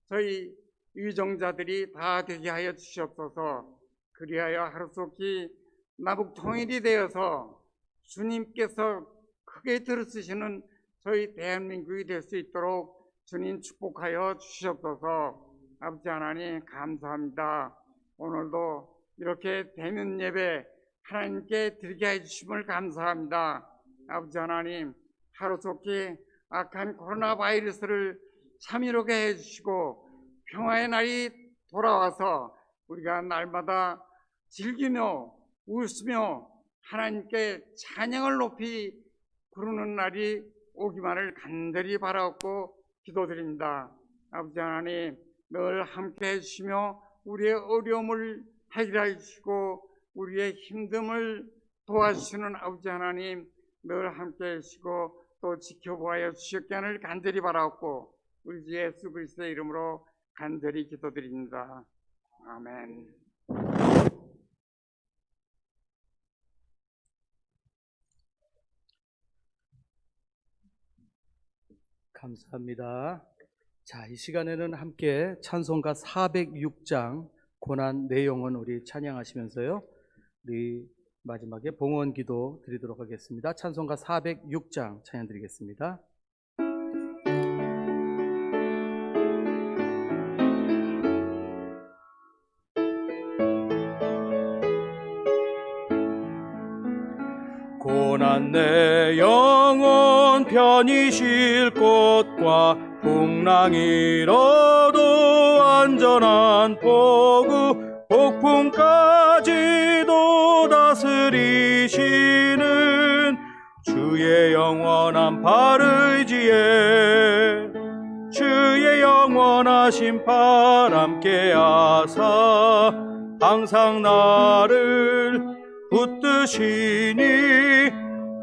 저희 유정자들이 다 되게 하여 주시옵소서. 그리하여 하루속히 남북 통일이 되어서 주님께서 크게 들으시는 저희 대한민국이 될 수 있도록 주님 축복하여 주시옵소서. 아버지 하나님 감사합니다. 오늘도 이렇게 대면 예배 하나님께 드리게 해주심을 감사합니다. 아버지 하나님 하루속히 악한 코로나 바이러스를 참이롭게 해주시고 평화의 날이 돌아와서 우리가 날마다 즐기며 웃으며 하나님께 찬양을 높이 부르는 날이 오기만을 간절히 바라옵고 기도드립니다. 아버지 하나님 늘 함께 해주시며 우리의 어려움을 해결해 주시고 우리의 힘듦을 도와주시는 아버지 하나님 늘 함께 해주시고 또 지켜보아 주셨기 하늘 간절히 바라옵고 우리 주 예수 그리스도의 이름으로 간절히 기도드립니다. 아멘. 감사합니다. 자, 이 시간에는 함께 찬송가 406장 고난 내용은 우리 찬양하시면서요. 우리 마지막에 봉헌 기도 드리도록 하겠습니다. 찬송가 406장 찬양 드리겠습니다. 고난 내 영혼 편히 쉴 곳과 풍랑이로도 안전한 포구 폭풍까지도 다스리시는 주의 영원한 발의지에 주의 영원하신 팔 함께 하사 항상 나를 붙드시니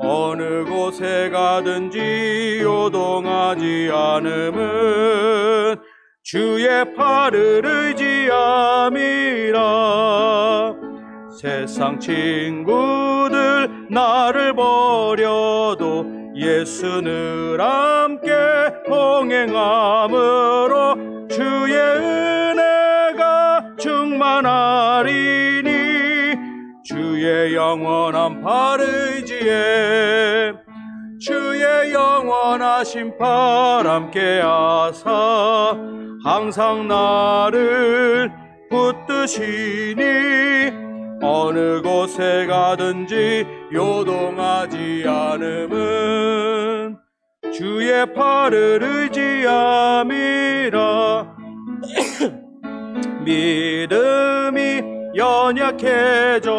어느 곳에 가든지 요동하지 않음은 주의 팔을 의지함이라. 세상 친구들 나를 버려도 예수 늘 함께 동행함으로 주의 은혜가 충만하리니 주의 영원한 팔 의지에 주의 영원하신 팔 함께 하사 항상 나를 붙드시니 어느 곳에 가든지 요동하지 않음은 주의 팔을 의지함이라. 믿음이 연약해져도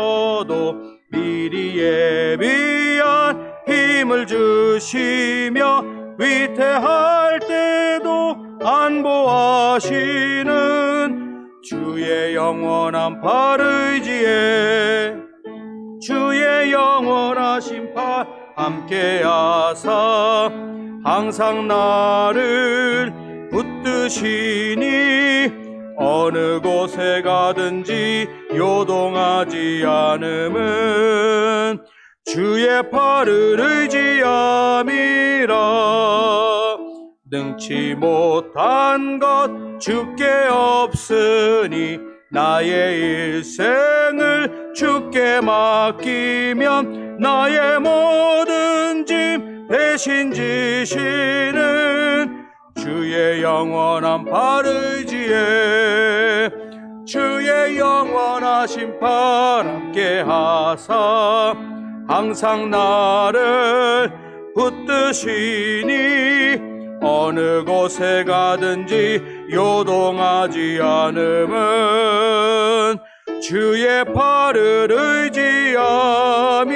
미리 예비한 힘을 주시며 위태할 때도 안보하시는 주의 영원한 팔 의지에 주의 영원하신 팔 함께 하사 항상 나를 붙드시니 어느 곳에 가든지 요동하지 않음은 주의 팔을 의지함이라. 능치 못한 것 주께 없으니 나의 일생을 주께 맡기면 나의 모든 짐 대신 지시는 주의 영원한 팔 의지에 주의 영원하신 팔 함께 하사 항상 나를 붙드시니 어느 곳에 가든지 요동하지 않음은 주의 팔을 의지함이라.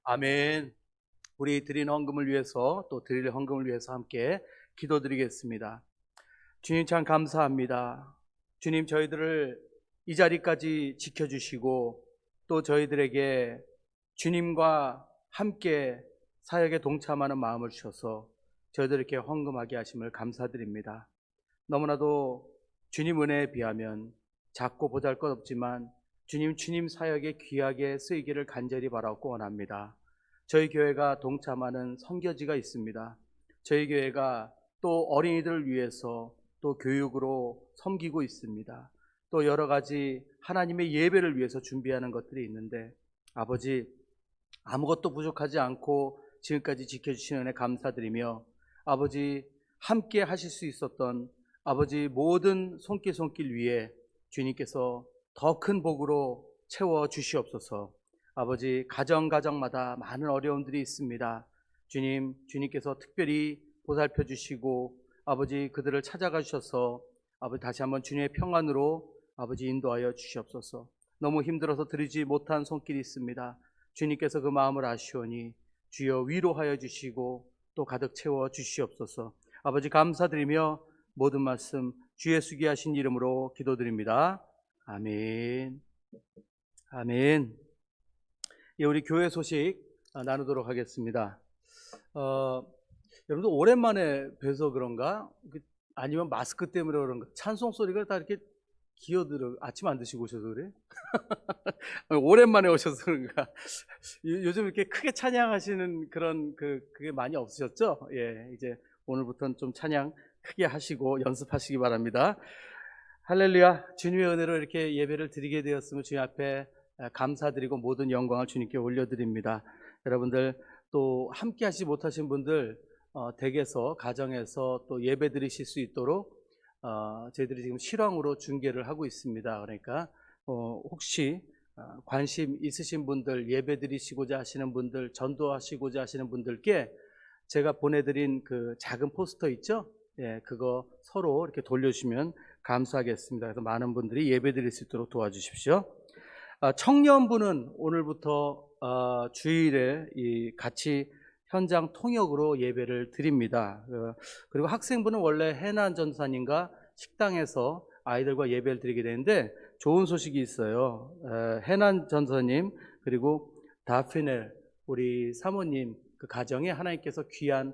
아멘. 우리 드린 헌금을 위해서 또 드릴 헌금을 위해서 함께 기도드리겠습니다. 주님 참 감사합니다. 주님 저희들을 이 자리까지 지켜주시고 또 저희들에게 주님과 함께 사역에 동참하는 마음을 주셔서 저희들에게 헌금하게 하심을 감사드립니다. 너무나도 주님 은혜에 비하면 작고 보잘것없지만 주님 사역에 귀하게 쓰이기를 간절히 바라고 원합니다. 저희 교회가 동참하는 선교지가 있습니다. 저희 교회가 또 어린이들을 위해서 또 교육으로 섬기고 있습니다. 또 여러 가지 하나님의 예배를 위해서 준비하는 것들이 있는데 아버지 아무것도 부족하지 않고 지금까지 지켜주신 은혜 감사드리며 아버지 함께 하실 수 있었던 아버지 모든 손길 위에 주님께서 더 큰 복으로 채워 주시옵소서. 아버지 가정마다 많은 어려움들이 있습니다. 주님께서 특별히 보살펴 주시고 아버지 그들을 찾아가 주셔서 아버지 다시 한번 주님의 평안으로 아버지 인도하여 주시옵소서. 너무 힘들어서 드리지 못한 손길이 있습니다. 주님께서 그 마음을 아시오니 주여 위로하여 주시고 또 가득 채워 주시옵소서. 아버지 감사드리며 모든 말씀 주 예수께 하신 이름으로 기도드립니다. 아멘. 아멘. 예, 우리 교회 소식 나누도록 하겠습니다. 여러분들 오랜만에 뵈서 그런가? 아니면 마스크 때문에 그런가? 찬송 소리가 다 이렇게 기어들어. 아침 안 드시고 오셔서 그래? 오랜만에 오셔서 그런가? 요즘 이렇게 크게 찬양하시는 그런 그게 많이 없으셨죠? 예, 이제 오늘부터는 좀 찬양 크게 하시고 연습하시기 바랍니다. 할렐루야. 주님의 은혜로 이렇게 예배를 드리게 되었으면 주님 앞에 감사드리고 모든 영광을 주님께 올려드립니다. 여러분들 또 함께 하시지 못하신 분들 댁에서 가정에서 또 예배 드리실 수 있도록 저희들이 지금 실황으로 중계를 하고 있습니다. 그러니까 혹시 관심 있으신 분들, 예배 드리시고자 하시는 분들, 전도하시고자 하시는 분들께 제가 보내드린 그 작은 포스터 있죠? 예, 그거 서로 이렇게 돌려주시면 감사하겠습니다. 그래서 많은 분들이 예배 드릴 수 있도록 도와주십시오. 청년부는 오늘부터 주일에 같이 현장 통역으로 예배를 드립니다. 그리고 학생부는 원래 해난 전사님과 식당에서 아이들과 예배를 드리게 되는데 좋은 소식이 있어요. 해난 전사님 그리고 다피넬 우리 사모님 그 가정에 하나님께서 귀한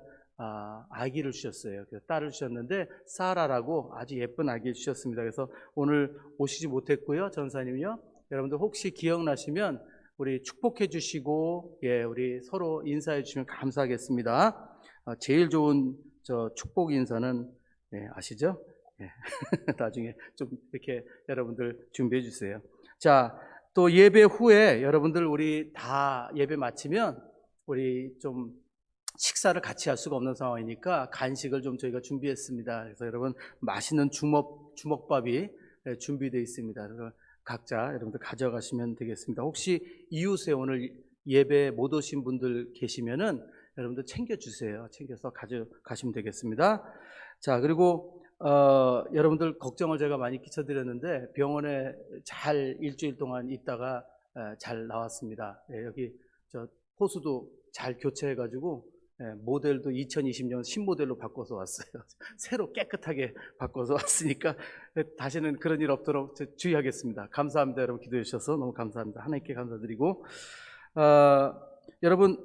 아기를 주셨어요. 그래서 딸을 주셨는데 사라라고 아주 예쁜 아기를 주셨습니다. 그래서 오늘 오시지 못했고요. 전사님요. 여러분들 혹시 기억나시면 우리 축복해 주시고 예, 우리 서로 인사해 주시면 감사하겠습니다. 제일 좋은 저 축복 인사는 예, 아시죠? 예. 나중에 좀 이렇게 여러분들 준비해 주세요. 자, 또 예배 후에 여러분들 우리 다 예배 마치면 우리 좀 식사를 같이 할 수가 없는 상황이니까 간식을 좀 저희가 준비했습니다. 그래서 여러분 맛있는 주먹밥이 준비되어 있습니다. 그래서 각자 여러분들 가져가시면 되겠습니다. 혹시 이웃에 오늘 예배 못 오신 분들 계시면은 여러분들 챙겨주세요. 챙겨서 가져가시면 되겠습니다. 자, 그리고 여러분들 걱정을 제가 많이 끼쳐드렸는데 병원에 잘 일주일 동안 있다가 잘 나왔습니다. 예, 여기 저 호수도 잘 교체해가지고 모델도 2020년 신모델로 바꿔서 왔어요. 새로 깨끗하게 바꿔서 왔으니까 다시는 그런 일 없도록 주의하겠습니다. 감사합니다. 여러분 기도해 주셔서 너무 감사합니다. 하나님께 감사드리고 여러분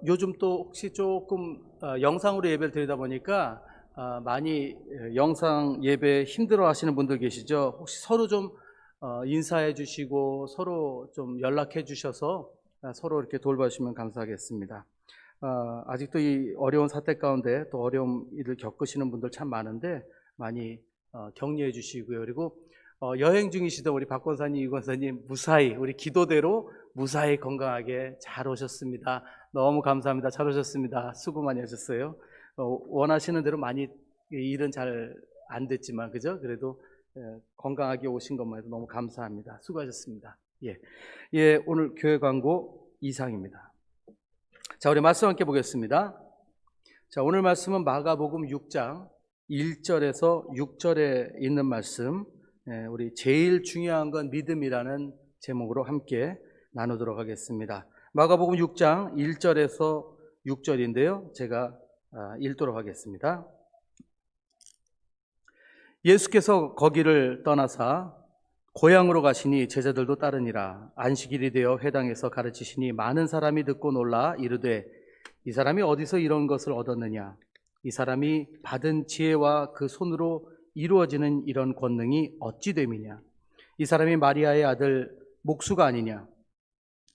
요즘 또 혹시 조금 영상으로 예배를 드리다 보니까 많이 영상 예배 힘들어 하시는 분들 계시죠? 혹시 서로 좀 인사해 주시고 서로 좀 연락해 주셔서 서로 이렇게 돌봐주시면 감사하겠습니다. 아직도 이 어려운 사태 가운데 또 어려운 일을 겪으시는 분들 참 많은데 많이 격려해 주시고요. 그리고 여행 중이시던 우리 박 권사님, 유 권사님 무사히 우리 기도대로 무사히 건강하게 잘 오셨습니다. 너무 감사합니다. 잘 오셨습니다. 수고 많이 하셨어요. 원하시는 대로 많이 일은 잘 안 됐지만 그죠? 그래도 건강하게 오신 것만 해도 너무 감사합니다. 수고하셨습니다. 예, 오늘 교회 광고 이상입니다. 자, 우리 말씀 함께 보겠습니다. 자, 오늘 말씀은 마가복음 6장 1절에서 6절에 있는 말씀, 우리 제일 중요한 건 믿음이라는 제목으로 함께 나누도록 하겠습니다. 마가복음 6장 1절에서 6절인데요. 제가 읽도록 하겠습니다. 예수께서 거기를 떠나사 고향으로 가시니 제자들도 따르니라. 안식일이 되어 회당에서 가르치시니 많은 사람이 듣고 놀라 이르되 이 사람이 어디서 이런 것을 얻었느냐? 이 사람이 받은 지혜와 그 손으로 이루어지는 이런 권능이 어찌 됨이냐? 이 사람이 마리아의 아들 목수가 아니냐?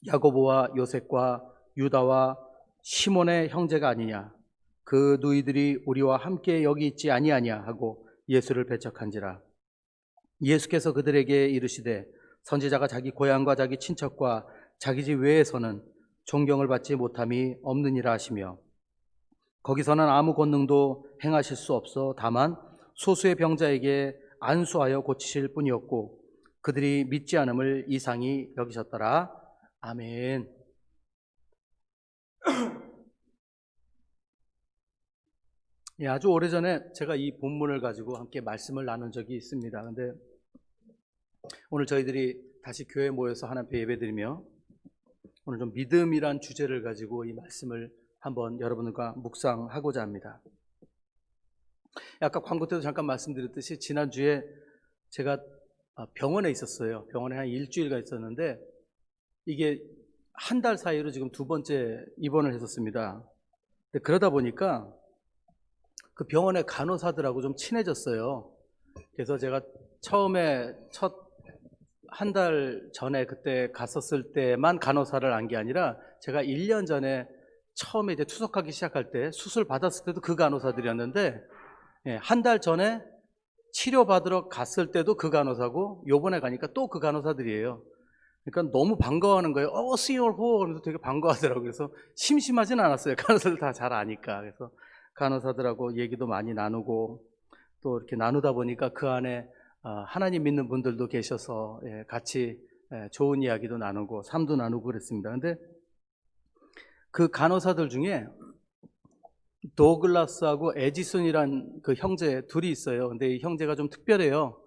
야고보와 요셉과 유다와 시몬의 형제가 아니냐? 그 누이들이 우리와 함께 여기 있지 아니하냐 하고 예수를 배척한지라. 예수께서 그들에게 이르시되 선지자가 자기 고향과 자기 친척과 자기 집 외에서는 존경을 받지 못함이 없느니라 하시며, 거기서는 아무 권능도 행하실 수 없어 다만 소수의 병자에게 안수하여 고치실 뿐이었고 그들이 믿지 않음을 이상히 여기셨더라. 아멘. 예, 아주 오래전에 제가 이 본문을 가지고 함께 말씀을 나눈 적이 있습니다. 근데 오늘 저희들이 다시 교회에 모여서 하나님 앞에 예배드리며 오늘 좀 믿음이란 주제를 가지고 이 말씀을 한번 여러분과 묵상하고자 합니다. 아까 광고 때도 잠깐 말씀드렸듯이 지난주에 제가 병원에 있었어요. 병원에 한 일주일간 있었는데 이게 한 달 사이로 지금 두 번째 입원을 했었습니다. 근데 그러다 보니까 그 병원의 간호사들하고 좀 친해졌어요. 그래서 제가 처음에 첫 한 달 전에 그때 갔었을 때만 간호사를 안 게 아니라 제가 1년 전에 처음에 이제 투석하기 시작할 때 수술 받았을 때도 그 간호사들이었는데, 한 달 전에 치료받으러 갔을 때도 그 간호사고 요번에 가니까 또 그 간호사들이에요. 그러니까 너무 반가워하는 거예요. see you all 그러면서 되게 반가워하더라고요. 그래서 심심하진 않았어요. 간호사들 다 잘 아니까. 그래서 간호사들하고 얘기도 많이 나누고 또 이렇게 나누다 보니까 그 안에 하나님 믿는 분들도 계셔서 같이 좋은 이야기도 나누고 삶도 나누고 그랬습니다. 근데 그 간호사들 중에 도글라스하고 에지슨이란 그 형제 둘이 있어요. 근데 이 형제가 좀 특별해요.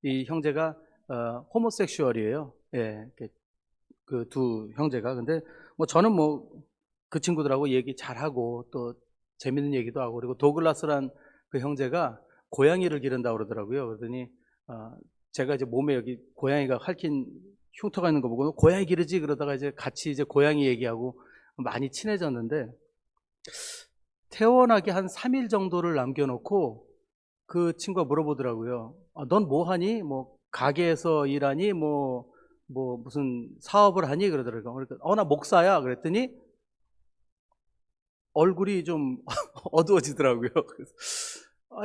이 형제가 호모섹슈얼이에요. 그 두 형제가. 근데 뭐 저는 뭐 그 친구들하고 얘기 잘하고 또 재밌는 얘기도 하고, 그리고 도글라스란 그 형제가 고양이를 기른다고 그러더라고요. 그러더니 제가 이제 몸에 여기 고양이가 핥힌 흉터가 있는 거 보고 고양이 기르지 그러다가 이제 같이 이제 고양이 얘기하고 많이 친해졌는데, 퇴원하기 한 3일 정도를 남겨놓고 그 친구가 물어보더라고요. 넌 뭐 하니? 뭐 가게에서 일하니? 뭐 무슨 사업을 하니? 그러더라고요. 그러니까 나 목사야. 그랬더니 얼굴이 좀 어두워지더라고요. 그래서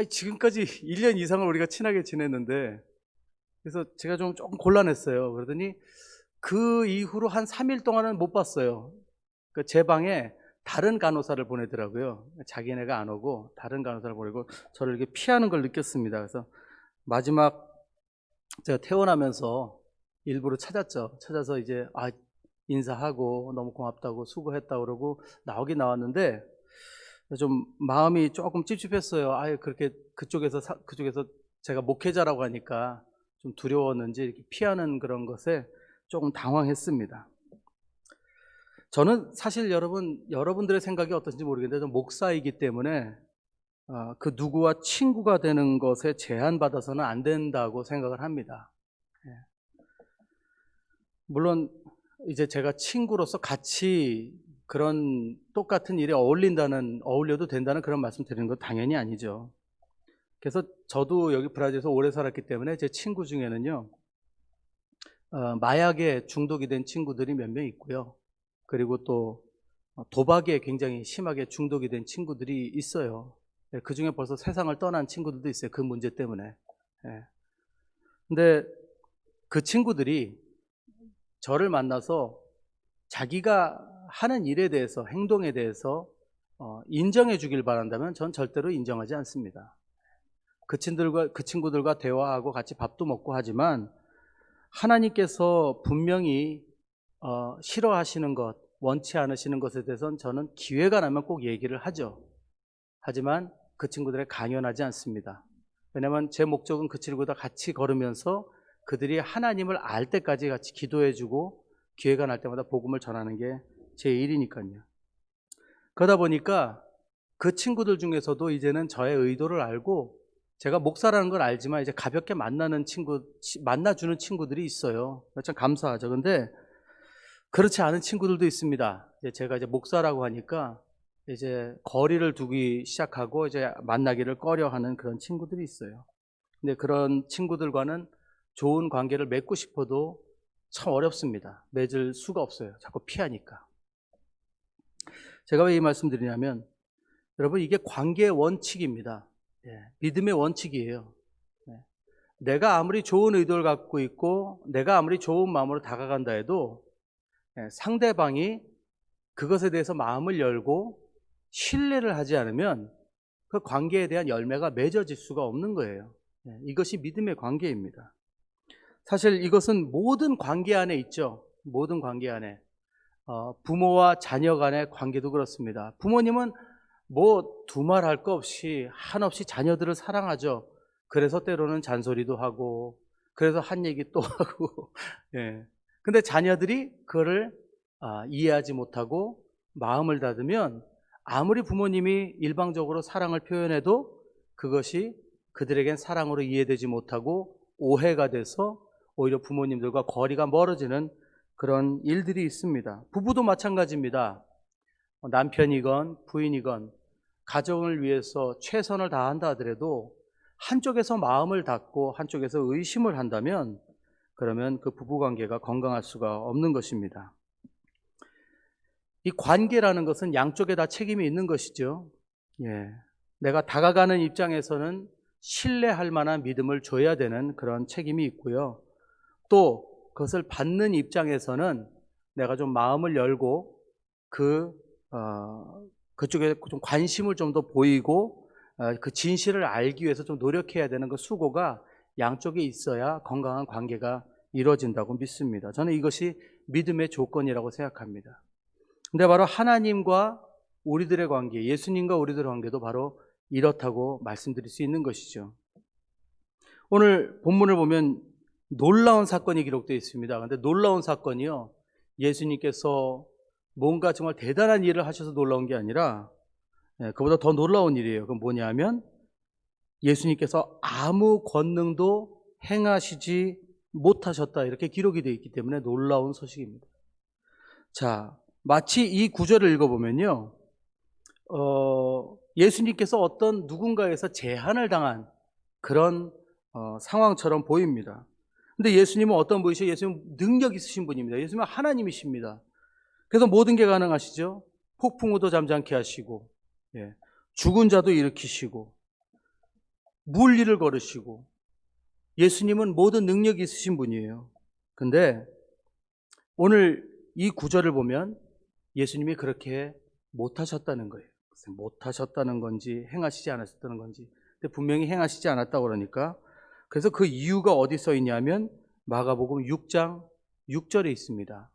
지금까지 1년 이상을 우리가 친하게 지냈는데, 그래서 제가 좀 조금 곤란했어요. 그러더니 그 이후로 한 3일 동안은 못 봤어요. 제 방에 다른 간호사를 보내더라고요. 자기네가 안 오고 다른 간호사를 보내고 저를 이렇게 피하는 걸 느꼈습니다. 그래서 마지막 제가 퇴원하면서 일부러 찾았죠. 찾아서 이제 인사하고 너무 고맙다고 수고했다고 그러고 나오긴 나왔는데 좀 마음이 조금 찝찝했어요. 그렇게 그쪽에서 제가 목회자라고 하니까 좀 두려웠는지 이렇게 피하는 그런 것에 조금 당황했습니다. 저는 사실 여러분들의 생각이 어떤지 모르겠는데 좀 목사이기 때문에 그 누구와 친구가 되는 것에 제한받아서는 안 된다고 생각을 합니다. 물론 이제 제가 친구로서 같이 그런 똑같은 일에 어울려도 된다는 그런 말씀 드리는 건 당연히 아니죠. 그래서 저도 여기 브라질에서 오래 살았기 때문에 제 친구 중에는요, 마약에 중독이 된 친구들이 몇 명 있고요. 그리고 또 도박에 굉장히 심하게 중독이 된 친구들이 있어요. 그 중에 벌써 세상을 떠난 친구들도 있어요. 그 문제 때문에. 근데 그 친구들이 저를 만나서 자기가 하는 일에 대해서, 행동에 대해서 인정해 주길 바란다면 전 절대로 인정하지 않습니다. 그 친구들과 대화하고 같이 밥도 먹고 하지만 하나님께서 분명히 싫어하시는 것, 원치 않으시는 것에 대해서는 저는 기회가 나면 꼭 얘기를 하죠. 하지만 그 친구들에 강연하지 않습니다. 왜냐하면 제 목적은 그 친구들과 같이 걸으면서 그들이 하나님을 알 때까지 같이 기도해주고 기회가 날 때마다 복음을 전하는 게 제 일이니까요. 그러다 보니까 그 친구들 중에서도 이제는 저의 의도를 알고, 제가 목사라는 걸 알지만 이제 가볍게 만나주는 친구들이 있어요. 참 감사하죠. 근데 그렇지 않은 친구들도 있습니다. 제가 이제 목사라고 하니까 이제 거리를 두기 시작하고 이제 만나기를 꺼려하는 그런 친구들이 있어요. 근데 그런 친구들과는 좋은 관계를 맺고 싶어도 참 어렵습니다. 맺을 수가 없어요. 자꾸 피하니까. 제가 왜 이 말씀 드리냐면, 여러분, 이게 관계의 원칙입니다. 믿음의 원칙이에요. 내가 아무리 좋은 의도를 갖고 있고 내가 아무리 좋은 마음으로 다가간다 해도 상대방이 그것에 대해서 마음을 열고 신뢰를 하지 않으면 그 관계에 대한 열매가 맺어질 수가 없는 거예요. 이것이 믿음의 관계입니다. 사실 이것은 모든 관계 안에 있죠. 모든 관계 안에. 부모와 자녀 간의 관계도 그렇습니다. 부모님은 뭐 두말할 거 없이 한없이 자녀들을 사랑하죠. 그래서 때로는 잔소리도 하고, 그래서 한 얘기 또 하고. 근데 자녀들이 그거를 이해하지 못하고 마음을 닫으면 아무리 부모님이 일방적으로 사랑을 표현해도 그것이 그들에겐 사랑으로 이해되지 못하고 오해가 돼서 오히려 부모님들과 거리가 멀어지는 그런 일들이 있습니다. 부부도 마찬가지입니다. 남편이건 부인이건 가정을 위해서 최선을 다한다 하더라도 한쪽에서 마음을 닫고 한쪽에서 의심을 한다면 그러면 그 부부관계가 건강할 수가 없는 것입니다. 이 관계라는 것은 양쪽에 다 책임이 있는 것이죠. 내가 다가가는 입장에서는 신뢰할 만한 믿음을 줘야 되는 그런 책임이 있고요. 또 그것을 받는 입장에서는 내가 좀 마음을 열고 그쪽에 좀 관심을 좀 더 보이고 그 진실을 알기 위해서 좀 노력해야 되는 그 수고가 양쪽에 있어야 건강한 관계가 이루어진다고 믿습니다. 저는 이것이 믿음의 조건이라고 생각합니다. 근데 바로 하나님과 우리들의 관계, 예수님과 우리들의 관계도 바로 이렇다고 말씀드릴 수 있는 것이죠. 오늘 본문을 보면 놀라운 사건이 기록되어 있습니다. 그런데 놀라운 사건이요, 예수님께서 뭔가 정말 대단한 일을 하셔서 놀라운 게 아니라 그보다 더 놀라운 일이에요. 그건 뭐냐면 예수님께서 아무 권능도 행하시지 못하셨다, 이렇게 기록이 되어 있기 때문에 놀라운 소식입니다. 자, 마치 이 구절을 읽어보면요, 예수님께서 어떤 누군가에서 제한을 당한 그런 상황처럼 보입니다. 근데 예수님은 어떤 분이시죠? 예수님은 능력 있으신 분입니다. 예수님은 하나님이십니다. 그래서 모든 게 가능하시죠. 폭풍우도 잠잠케 하시고, 죽은 자도 일으키시고, 물리를 걸으시고, 예수님은 모든 능력이 있으신 분이에요. 근데 오늘 이 구절을 보면 예수님이 그렇게 못하셨다는 거예요. 못하셨다는 건지 행하시지 않았다는 건지. 근데 분명히 행하시지 않았다고 그러니까, 그래서 그 이유가 어디 써 있냐면 마가복음 6장 6절에 있습니다.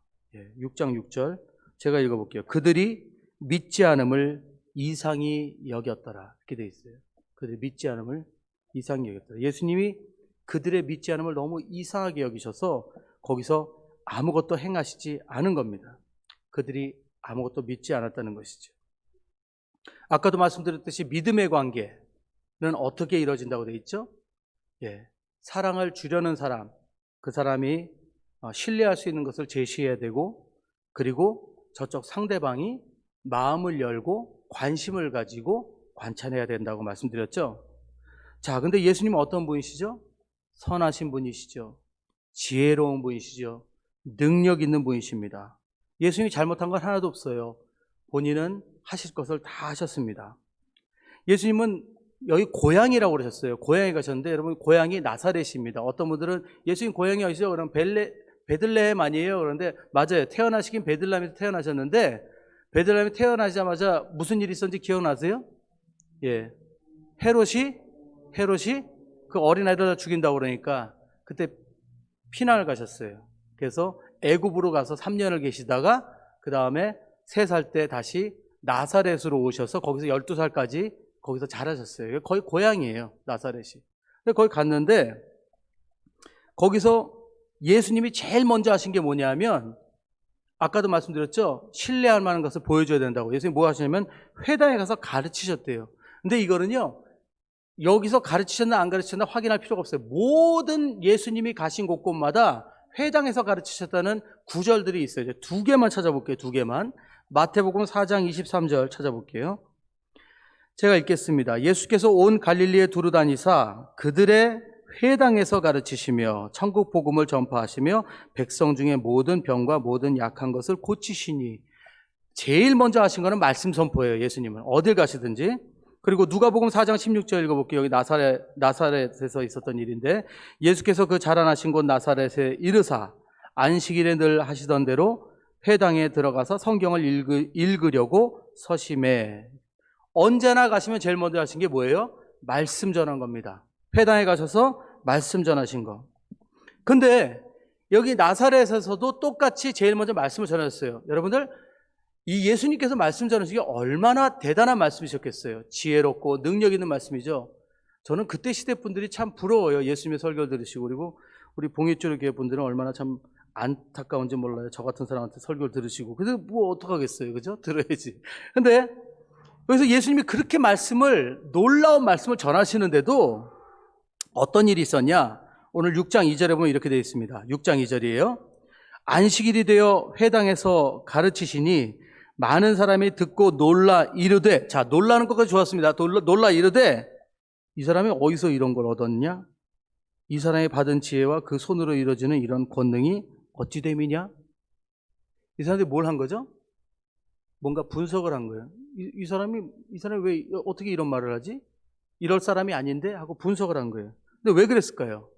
6장 6절 제가 읽어볼게요. 그들이 믿지 않음을 이상히 여겼더라, 이렇게 돼 있어요. 그들이 믿지 않음을 이상히 여겼더라. 예수님이 그들의 믿지 않음을 너무 이상하게 여기셔서 거기서 아무것도 행하시지 않은 겁니다. 그들이 아무것도 믿지 않았다는 것이죠. 아까도 말씀드렸듯이 믿음의 관계는 어떻게 이루어진다고 되어 있죠? 사랑을 주려는 사람, 그 사람이 신뢰할 수 있는 것을 제시해야 되고, 그리고 저쪽 상대방이 마음을 열고 관심을 가지고 관찰해야 된다고 말씀드렸죠. 자, 근데 예수님은 어떤 분이시죠? 선하신 분이시죠. 지혜로운 분이시죠. 능력 있는 분이십니다. 예수님이 잘못한 건 하나도 없어요. 본인은 하실 것을 다 하셨습니다. 예수님은 여기 고향이라고 그러셨어요. 고향에 가셨는데, 여러분, 고향이 나사렛입니다. 어떤 분들은 예수님 고향이 어디죠? 그럼 베들레헴 아니에요? 그런데 맞아요. 태어나시긴 베들레헴에서 태어나셨는데, 베들레헴에 태어나자마자 무슨 일이 있었는지 기억나세요? 헤롯이 그 어린아이들 다 죽인다고 그러니까 그때 피난을 가셨어요. 그래서 애굽으로 가서 3년을 계시다가 그 다음에 3살 때 다시 나사렛으로 오셔서 거기서 12살까지 거기서 자라셨어요. 거의 고향이에요, 나사렛이. 근데 거기 갔는데 거기서 예수님이 제일 먼저 하신 게 뭐냐면, 아까도 말씀드렸죠? 신뢰할 만한 것을 보여줘야 된다고. 예수님이 뭐 하시냐면 회당에 가서 가르치셨대요. 근데 이거는요, 여기서 가르치셨나 안 가르치셨나 확인할 필요가 없어요. 모든 예수님이 가신 곳곳마다 회당에서 가르치셨다는 구절들이 있어요. 이제 2개만 찾아볼게요. 2개만. 마태복음 4장 23절 찾아볼게요. 제가 읽겠습니다. 예수께서 온 갈릴리에 두루 다니사 그들의 회당에서 가르치시며 천국 복음을 전파하시며 백성 중에 모든 병과 모든 약한 것을 고치시니. 제일 먼저 하신 거는 말씀 선포예요. 예수님은 어딜 가시든지. 그리고 누가복음 4장 16절 읽어볼게요. 여기 나사렛에서 있었던 일인데, 예수께서 그 자라나신 곳 나사렛에 이르사 안식일에 늘 하시던 대로 회당에 들어가서 성경을 읽으려고 서심해. 언제나 가시면 제일 먼저 하신 게 뭐예요? 말씀 전한 겁니다. 회당에 가셔서 말씀 전하신 거. 근데 여기 나사렛에서도 똑같이 제일 먼저 말씀을 전하셨어요. 여러분들, 이 예수님께서 말씀 전하시기 얼마나 대단한 말씀이셨겠어요. 지혜롭고 능력 있는 말씀이죠. 저는 그때 시대 분들이 참 부러워요. 예수님의 설교 들으시고. 그리고 우리 봉익주의 교회 분들은 얼마나 참 안타까운지 몰라요. 저 같은 사람한테 설교를 들으시고. 그래서 뭐 어떡하겠어요. 그죠? 들어야지. 근데 여기서 예수님이 그렇게 놀라운 말씀을 전하시는데도 어떤 일이 있었냐? 오늘 6장 2절에 보면 이렇게 되어 있습니다. 6장 2절이에요. 안식일이 되어 회당에서 가르치시니 많은 사람이 듣고 놀라 이르되, 자, 놀라는 것까지 좋았습니다. 놀라 이르되, 이 사람이 어디서 이런 걸 얻었냐? 이 사람이 받은 지혜와 그 손으로 이루어지는 이런 권능이 어찌 됨이냐? 이 사람들이 뭘 한 거죠? 뭔가 분석을 한 거예요. 이 사람이 왜 어떻게 이런 말을 하지? 이럴 사람이 아닌데? 하고 분석을 한 거예요. 근데 왜 그랬을까요?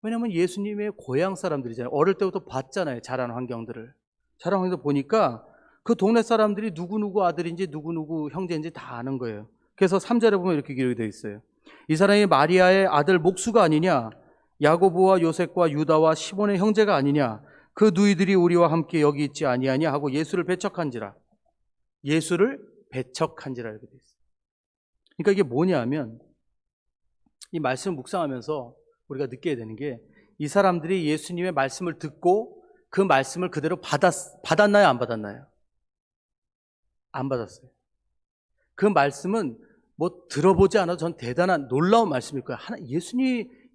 왜냐하면 예수님의 고향 사람들이잖아요. 어릴 때부터 봤잖아요. 자란 환경들을. 자란 환경들 보니까 그 동네 사람들이 누구누구 아들인지 누구누구 형제인지 다 아는 거예요. 그래서 3절에 보면 이렇게 기록이 되어 있어요. 이 사람이 마리아의 아들 목수가 아니냐? 야고보와 요셉과 유다와 시몬의 형제가 아니냐? 그 누이들이 우리와 함께 여기 있지 아니하냐? 하고 예수를 배척한지라. 예수를 배척한지라 이렇게 되어 있어요. 그러니까 이게 뭐냐 하면, 이 말씀을 묵상하면서 우리가 느껴야 되는 게, 이 사람들이 예수님의 말씀을 듣고 그 말씀을 그대로 받았나요? 안 받았나요? 안 받았어요. 그 말씀은 뭐 들어보지 않아도 전 대단한 놀라운 말씀일 거예요.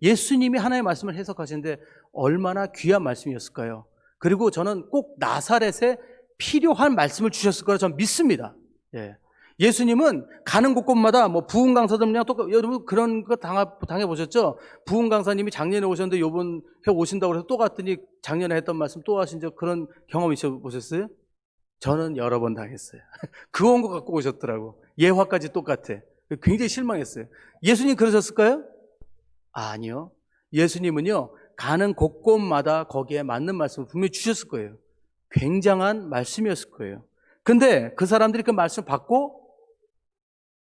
예수님이 하나의 말씀을 해석하시는데 얼마나 귀한 말씀이었을까요? 그리고 저는 꼭 나사렛에 필요한 말씀을 주셨을 거라 저는 믿습니다. 예. 예수님은 가는 곳곳마다 뭐 부흥 강사들이랑 똑같, 여러분 그런 거 당해보셨죠? 부흥 강사님이 작년에 오셨는데 요번 해 오신다고 해서 또 갔더니 작년에 했던 말씀 또 하신 적 그런 경험 있어보셨어요? 저는 여러 번 당했어요. 그 온 거 갖고 오셨더라고. 예화까지 똑같아. 굉장히 실망했어요. 예수님 그러셨을까요? 아니요. 예수님은요, 가는 곳곳마다 거기에 맞는 말씀을 분명히 주셨을 거예요. 굉장한 말씀이었을 거예요. 근데 그 사람들이 그 말씀을 받고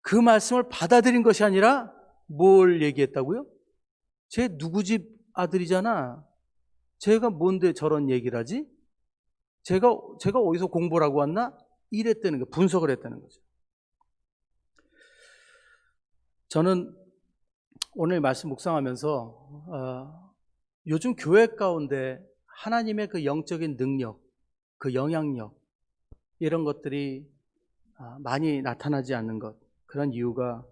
그 말씀을 받아들인 것이 아니라 뭘 얘기했다고요? 쟤 누구 집 아들이잖아. 쟤가 뭔데 저런 얘기를 하지? 제가 어디서 공부를 하고 왔나? 이랬다는 거, 분석을 했다는 거죠. 저는 오늘 말씀 묵상하면서 요즘 교회 가운데 하나님의 그 영적인 능력, 그 영향력, 이런 것들이 많이 나타나지 않는 것, 그런 이유가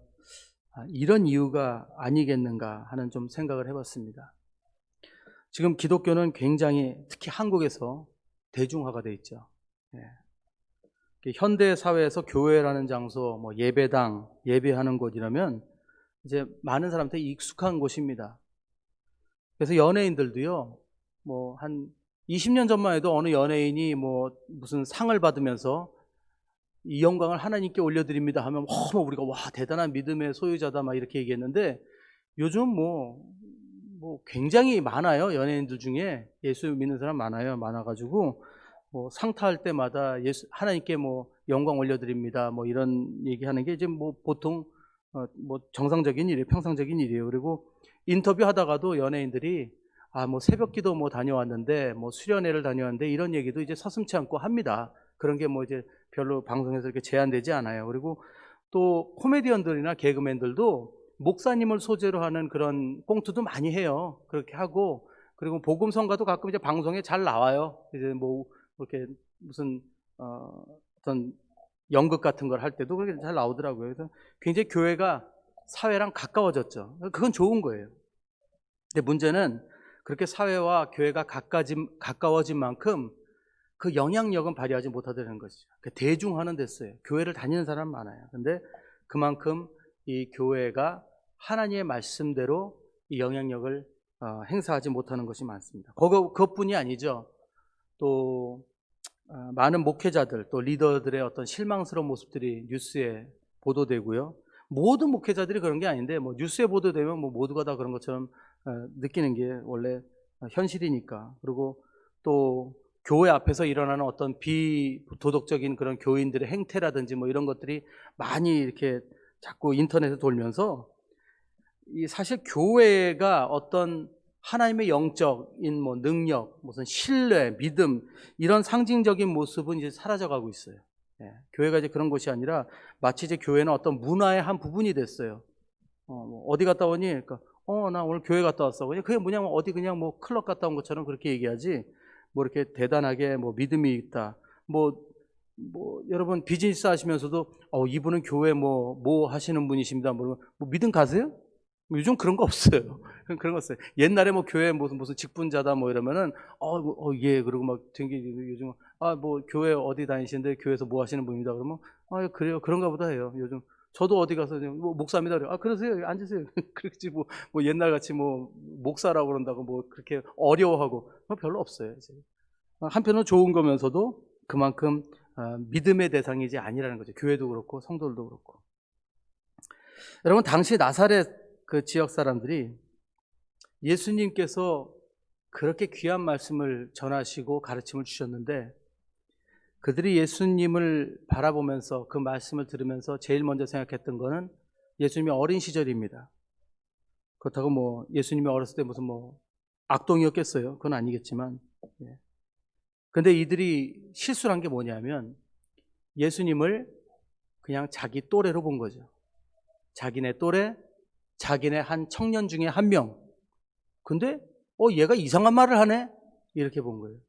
이런 이유가 아니겠는가 하는 좀 생각을 해봤습니다. 지금 기독교는 굉장히 특히 한국에서 대중화가 돼 있죠. 예. 현대 사회에서 교회라는 장소, 뭐 예배당, 예배하는 곳이라면 이제 많은 사람들이 익숙한 곳입니다. 그래서 연예인들도요, 뭐 한 20년 전만 해도 어느 연예인이 뭐 무슨 상을 받으면서 이 영광을 하나님께 올려드립니다 하면 뭐 우리가 와 대단한 믿음의 소유자다 막 이렇게 얘기했는데, 요즘 뭐 굉장히 많아요. 연예인들 중에 예수 믿는 사람 많아가지고 뭐 상타할 때마다 하나님께 뭐 영광 올려드립니다 뭐 이런 얘기하는 게 이제 뭐 보통 뭐 정상적인 일이에요. 평상적인 일이에요. 그리고 인터뷰 하다가도 연예인들이 뭐 새벽기도 뭐 다녀왔는데 뭐 수련회를 다녀왔는데 이런 얘기도 이제 서슴지 않고 합니다. 그런 게 뭐 이제 별로 방송에서 이렇게 제한되지 않아요. 그리고 또 코미디언들이나 개그맨들도 목사님을 소재로 하는 그런 꽁트도 많이 해요. 그렇게 하고, 그리고 복음성가도 가끔 이제 방송에 잘 나와요. 이제 뭐 이렇게 무슨 어떤 연극 같은 걸 할 때도 그렇게 잘 나오더라고요. 그래서 굉장히 교회가 사회랑 가까워졌죠. 그건 좋은 거예요. 근데 문제는 그렇게 사회와 교회가 가까워진 만큼 그 영향력은 발휘하지 못하다는 것이죠. 대중화는 됐어요. 교회를 다니는 사람 많아요. 근데 그만큼 이 교회가 하나님의 말씀대로 이 영향력을 행사하지 못하는 것이 많습니다. 그것뿐이 아니죠. 또 많은 목회자들 또 리더들의 어떤 실망스러운 모습들이 뉴스에 보도되고요. 모든 목회자들이 그런 게 아닌데 뭐 뉴스에 보도되면 뭐 모두가 다 그런 것처럼 느끼는 게 원래 현실이니까. 그리고 또 교회 앞에서 일어나는 어떤 비도덕적인 그런 교인들의 행태라든지 뭐 이런 것들이 많이 이렇게 자꾸 인터넷에 돌면서 이 사실 교회가 어떤 하나님의 영적인 뭐 능력, 무슨 신뢰, 믿음 이런 상징적인 모습은 이제 사라져가고 있어요. 예, 교회가 이제 그런 곳이 아니라 마치 이제 교회는 어떤 문화의 한 부분이 됐어요. 어디 갔다 오니? 그러니까 나 오늘 교회 갔다 왔어. 그게 뭐냐면 어디 그냥 뭐 클럽 갔다 온 것처럼 그렇게 얘기하지. 뭐 이렇게 대단하게 뭐 믿음이 있다. 뭐 여러분 비즈니스 하시면서도 이분은 교회 뭐 하시는 분이십니다. 뭐 믿음 가세요? 요즘 그런 거 없어요. 그런 거 없어요. 옛날에 뭐 교회 무슨 직분자다 뭐 이러면은 예 그러고 막 되게 요즘 뭐 교회 어디 다니시는데 교회에서 뭐 하시는 분입니다. 그러면 그래요 그런가 보다 해요. 요즘 저도 어디 가서 뭐 목사입니다. 그래요. 그러세요 앉으세요. 그렇지 뭐 옛날 같이 뭐 목사라고 그런다고 뭐 그렇게 어려워하고 별로 없어요. 이제. 한편으로 좋은 거면서도 그만큼 믿음의 대상이지 아니라는 거죠. 교회도 그렇고 성도들도 그렇고. 여러분 당시 나사렛 그 지역 사람들이 예수님께서 그렇게 귀한 말씀을 전하시고 가르침을 주셨는데 그들이 예수님을 바라보면서 그 말씀을 들으면서 제일 먼저 생각했던 거는 예수님이 어린 시절입니다. 그렇다고 뭐 예수님이 어렸을 때 무슨 뭐 악동이었겠어요? 그건 아니겠지만. 예. 근데 이들이 실수를 한 게 뭐냐면 예수님을 그냥 자기 또래로 본 거죠. 자기네 또래, 자기네 한 청년 중에 한 명. 근데 얘가 이상한 말을 하네? 이렇게 본 거예요.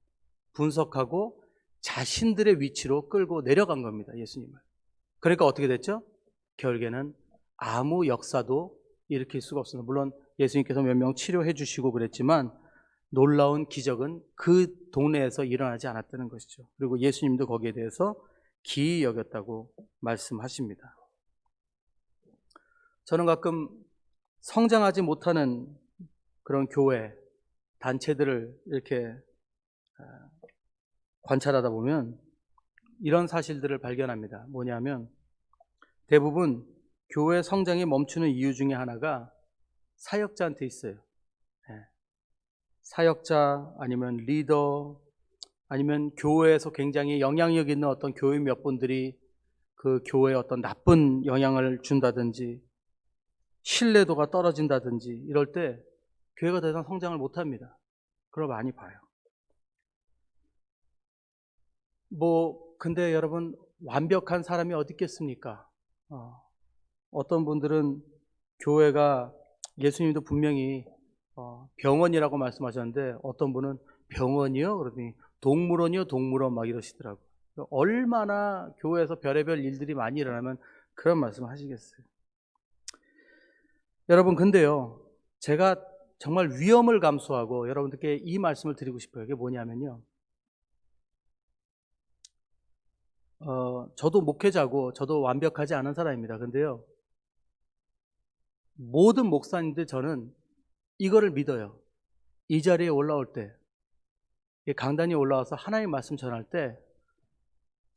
분석하고 자신들의 위치로 끌고 내려간 겁니다. 예수님을. 그러니까 어떻게 됐죠? 결국에는 아무 역사도 일으킬 수가 없습니다. 물론 예수님께서 몇 명 치료해 주시고 그랬지만 놀라운 기적은 그 동네에서 일어나지 않았다는 것이죠. 그리고 예수님도 거기에 대해서 기이 여겼다고 말씀하십니다. 저는 가끔 성장하지 못하는 그런 교회, 단체들을 이렇게 관찰하다 보면 이런 사실들을 발견합니다. 뭐냐면 대부분 교회 성장이 멈추는 이유 중에 하나가 사역자한테 있어요. 사역자 아니면 리더 아니면 교회에서 굉장히 영향력 있는 어떤 교회 몇 분들이 그 교회에 어떤 나쁜 영향을 준다든지 신뢰도가 떨어진다든지 이럴 때 교회가 더 이상 성장을 못합니다. 그걸 많이 봐요. 근데 여러분 완벽한 사람이 어디 있겠습니까? 어떤 분들은 교회가 예수님도 분명히 병원이라고 말씀하셨는데 어떤 분은 병원이요? 그러더니 동물원이요? 동물원 막 이러시더라고요. 얼마나 교회에서 별의별 일들이 많이 일어나면 그런 말씀을 하시겠어요. 여러분 근데요 제가 정말 위험을 감수하고 여러분들께 이 말씀을 드리고 싶어요. 이게 뭐냐면요 저도 목회자고 저도 완벽하지 않은 사람입니다. 근데요 모든 목사님들 저는 이거를 믿어요. 이 자리에 올라올 때 강단에 올라와서 하나님 말씀 전할 때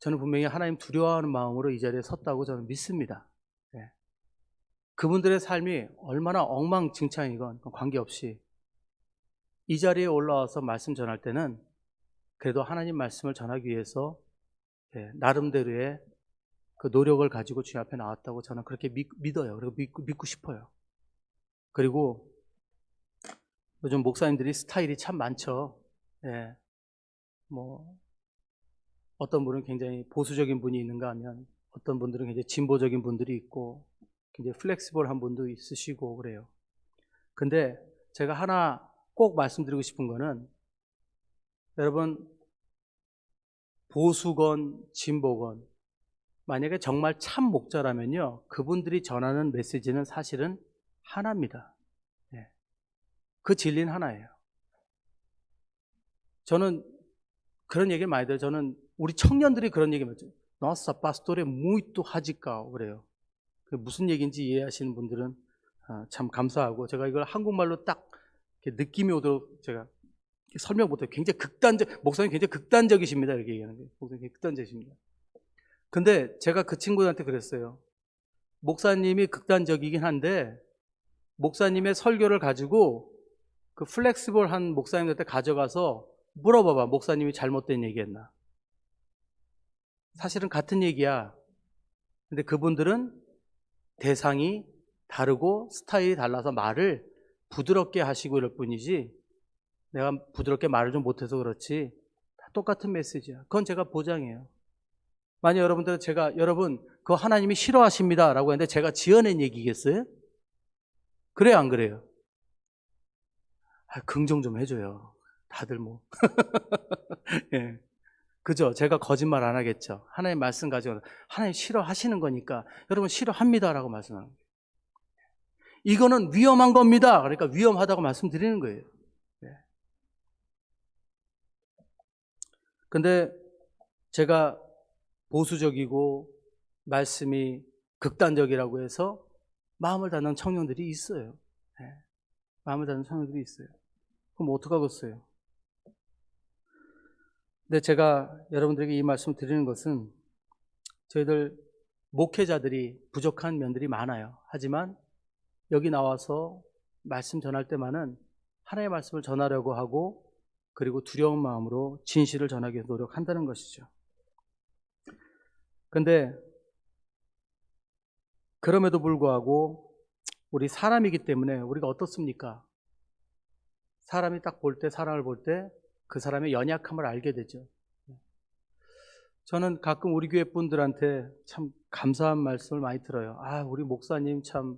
저는 분명히 하나님 두려워하는 마음으로 이 자리에 섰다고 저는 믿습니다. 그분들의 삶이 얼마나 엉망진창이건 관계없이 이 자리에 올라와서 말씀 전할 때는 그래도 하나님 말씀을 전하기 위해서 나름대로의 그 노력을 가지고 주님 앞에 나왔다고 저는 그렇게 믿어요. 그리고 믿고 싶어요. 그리고 요즘 목사님들이 스타일이 참 많죠. 뭐 어떤 분은 굉장히 보수적인 분이 있는가 하면 어떤 분들은 굉장히 진보적인 분들이 있고 굉장히 플렉시블한 분도 있으시고 그래요. 근데 제가 하나 꼭 말씀드리고 싶은 거는 여러분 보수건 진보건 만약에 정말 참 목자라면요 그분들이 전하는 메시지는 사실은 하나입니다. 그 진리는 하나예요. 저는 그런 얘기를 많이 들어요. 저는 우리 청년들이 그런 얘기 많이 해요. Nossa pastor é muito radical 그래요. 무슨 얘기인지 이해하시는 분들은 참 감사하고 제가 이걸 한국말로 딱 느낌이 오도록 제가 설명 못해요. 굉장히 목사님 굉장히 극단적이십니다. 이렇게 얘기하는 거예요. 목사님 굉장히 극단적이십니다. 근데 제가 그 친구들한테 그랬어요. 목사님이 극단적이긴 한데, 목사님의 설교를 가지고 그 플렉시블한 목사님들한테 가져가서 물어봐봐. 목사님이 잘못된 얘기했나? 사실은 같은 얘기야. 근데 그분들은 대상이 다르고 스타일이 달라서 말을 부드럽게 하시고 이럴 뿐이지, 내가 부드럽게 말을 좀 못해서 그렇지 다 똑같은 메시지야. 그건 제가 보장해요. 만약 여러분들은 여러분 그거 하나님이 싫어하십니다 라고 했는데 제가 지어낸 얘기겠어요? 그래요 안 그래요? 긍정 좀 해줘요. 다들 뭐 예. 그죠? 제가 거짓말 안 하겠죠. 하나님 말씀 가지고 하나님 싫어하시는 거니까 여러분 싫어합니다라고 말씀하는 거예요. 이거는 위험한 겁니다. 그러니까 위험하다고 말씀드리는 거예요. 네. 근데 제가 보수적이고 말씀이 극단적이라고 해서 마음을 닫는 청년들이 있어요. 네. 마음을 닫는 청년들이 있어요. 그럼 어떡하겠어요? 근데 제가 여러분들에게 이 말씀을 드리는 것은 저희들 목회자들이 부족한 면들이 많아요. 하지만 여기 나와서 말씀 전할 때만은 하나님의 말씀을 전하려고 하고 그리고 두려운 마음으로 진실을 전하기 위해서 노력한다는 것이죠. 근데 그럼에도 불구하고 우리 사람이기 때문에 우리가 어떻습니까? 사람이 딱 볼 때, 사람을 볼 때 그 사람의 연약함을 알게 되죠. 저는 가끔 우리 교회 분들한테 참 감사한 말씀을 많이 들어요. 우리 목사님 참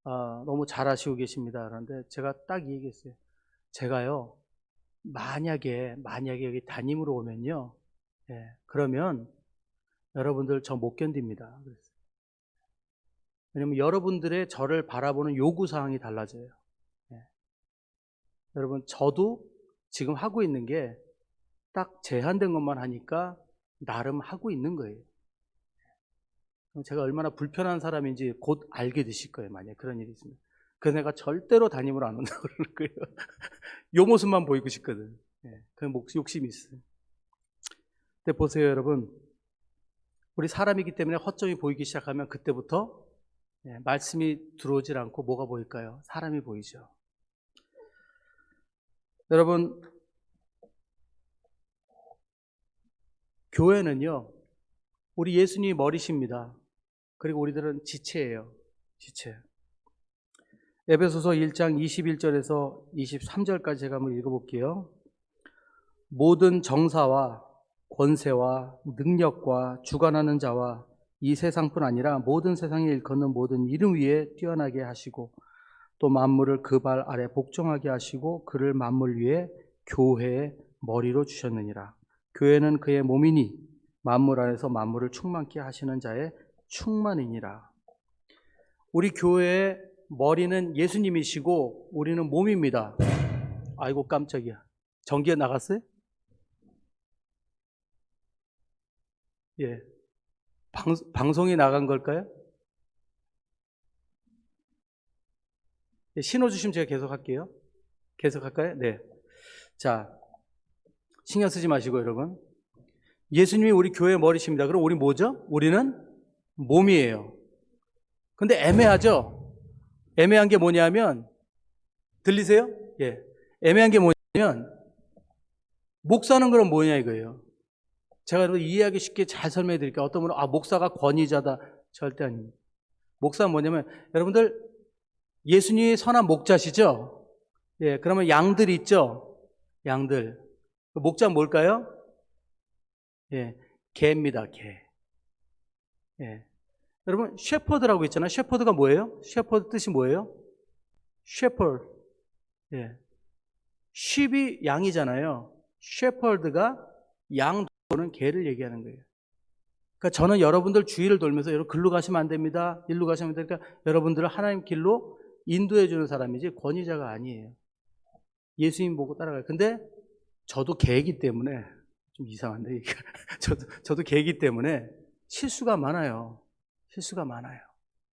너무 잘하시고 계십니다. 그런데 제가 딱 이 얘기했어요. 제가요, 만약에 여기 담임으로 오면요, 그러면 여러분들 저 못 견딥니다. 그랬어요. 왜냐면 여러분들의 저를 바라보는 요구사항이 달라져요. 여러분, 저도 지금 하고 있는 게 딱 제한된 것만 하니까 나름 하고 있는 거예요. 제가 얼마나 불편한 사람인지 곧 알게 되실 거예요. 만약에 그런 일이 있으면. 그래서 내가 절대로 담임으로 안 온다고 그러는 거예요. 요 모습만 보이고 싶거든. 그냥 욕심이 있어요. 근데 보세요, 여러분. 우리 사람이기 때문에 허점이 보이기 시작하면 그때부터 말씀이 들어오질 않고 뭐가 보일까요? 사람이 보이죠. 여러분, 교회는요, 우리 예수님이 머리십니다. 그리고 우리들은 지체예요. 지체. 에베소서 1장 21절에서 23절까지 제가 한번 읽어볼게요. 모든 정사와 권세와 능력과 주관하는 자와 이 세상뿐 아니라 모든 세상에 일컫는 모든 이름 위에 뛰어나게 하시고 또 만물을 그 발 아래 복종하게 하시고 그를 만물 위에 교회의 머리로 주셨느니라. 교회는 그의 몸이니 만물 안에서 만물을 충만케 하시는 자의 충만이니라. 우리 교회의 머리는 예수님이시고 우리는 몸입니다. 아이고 깜짝이야. 전기가 나갔어요? 예. 방송이 나간 걸까요? 예, 신호 주시면 제가 계속 할게요. 계속 할까요? 네. 자, 신경 쓰지 마시고 여러분. 예수님이 우리 교회의 머리십니다. 그럼 우리 뭐죠? 우리는 몸이에요. 근데 애매하죠? 애매한 게 뭐냐면, 들리세요? 예. 애매한 게 뭐냐면, 목사는 그럼 뭐냐 이거예요. 제가 여러분 이해하기 쉽게 잘 설명해 드릴게요. 어떤 분은, 목사가 권위자다. 절대 아닙니다. 목사는 뭐냐면, 여러분들, 예수님이 선한 목자시죠? 예. 그러면 양들 있죠? 양들. 목자는 뭘까요? 예. 개입니다, 개. 예. 여러분, 셰퍼드라고 있잖아요. 셰퍼드가 뭐예요? 셰퍼드 뜻이 뭐예요? 셰퍼드. 예. 쉽이 양이잖아요. 셰퍼드가 양 도는 개를 얘기하는 거예요. 그러니까 저는 여러분들 주위를 돌면서 여러분 글로 가시면 안 됩니다. 일로 가시면 됩니다. 그러니까 여러분들을 하나님 길로 인도해 주는 사람이지 권위자가 아니에요. 예수님 보고 따라가요. 근데 저도 개이기 때문에 좀 이상한데 저도 개이기 때문에 실수가 많아요. 실수가 많아요.